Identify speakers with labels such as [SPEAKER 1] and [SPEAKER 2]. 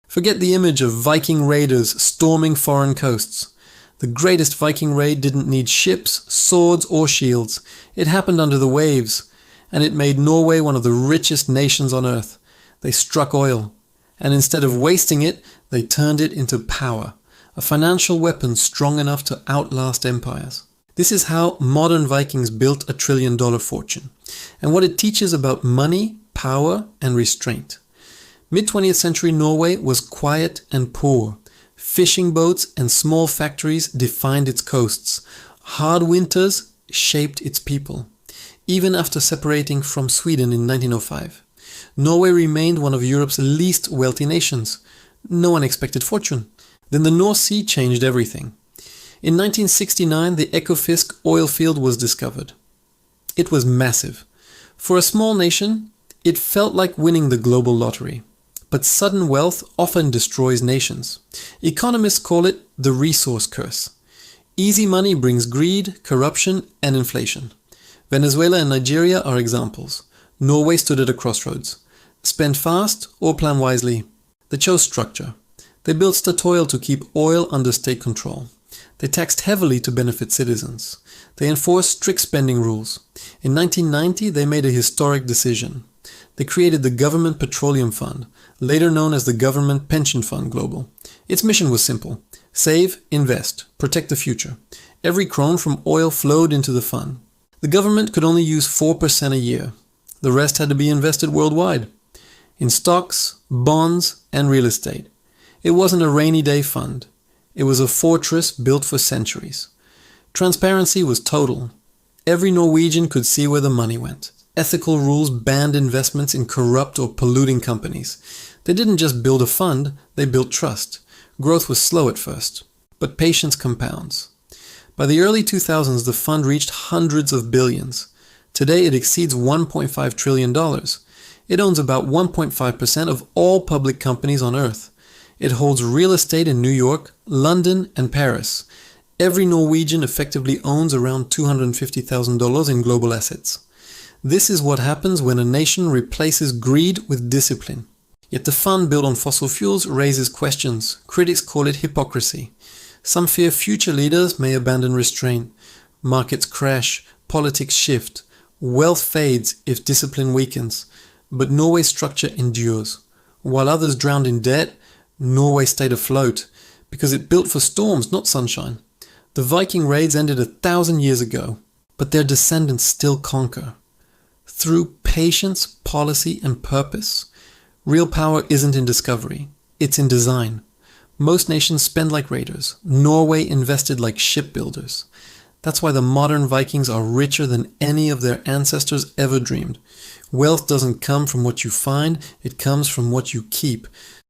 [SPEAKER 1] Forget the image of Viking raiders storming foreign coasts. The greatest Viking raid didn't need ships, swords, or shields. It happened under the waves, and it made Norway one of the richest nations on earth. They struck oil, and instead of wasting it, they turned it into power, a financial weapon strong enough to outlast empires. This is how modern Vikings built $1 trillion fortune, and what it teaches about money, power, and restraint. Mid-20th century Norway was quiet and poor. Fishing boats and small factories defined its coasts. Hard winters shaped its people. Even after separating from Sweden in 1905, Norway remained one of Europe's least wealthy nations. No one expected fortune. Then the North Sea changed everything. In 1969, the Ekofisk oil field was discovered. It was massive. For a small nation, it felt like winning the global lottery. But sudden wealth often destroys nations. Economists call it the resource curse. Easy money brings greed, corruption, and inflation. Venezuela and Nigeria are examples. Norway stood at a crossroads. Spend fast or plan wisely. They chose structure. They built Statoil to keep oil under state control. They taxed heavily to benefit citizens. They enforced strict spending rules. In 1990, they made a historic decision. They created the Government Petroleum Fund, later known as the Government Pension Fund Global. Its mission was simple: save, invest, protect the future. Every krone from oil flowed into the fund. The government could only use 4% a year. The rest had to be invested worldwide, in stocks, bonds, and real estate. It wasn't a rainy day fund. It was a fortress built for centuries. Transparency was total. Every Norwegian could see where the money went. Ethical rules banned investments in corrupt or polluting companies. They didn't just build a fund, they built trust. Growth was slow at first, but patience compounds. By the early 2000s, the fund reached hundreds of billions. Today it exceeds $1.5 trillion. It owns about 1.5% of all public companies on Earth. It holds real estate in New York, London, and Paris. Every Norwegian effectively owns around $250,000 in global assets. This is what happens when a nation replaces greed with discipline. Yet the fund built on fossil fuels raises questions. Critics call it hypocrisy. Some fear future leaders may abandon restraint. Markets crash, politics shift, wealth fades if discipline weakens. But Norway's structure endures. While others drowned in debt, Norway stayed afloat because it built for storms, not sunshine. The Viking raids ended 1,000 years ago, but their descendants still conquer. Through patience, policy, and purpose. Real power isn't in discovery, it's in design. Most nations spend like raiders. Norway invested like shipbuilders. That's why the modern Vikings are richer than any of their ancestors ever dreamed. Wealth doesn't come from what you find, it comes from what you keep.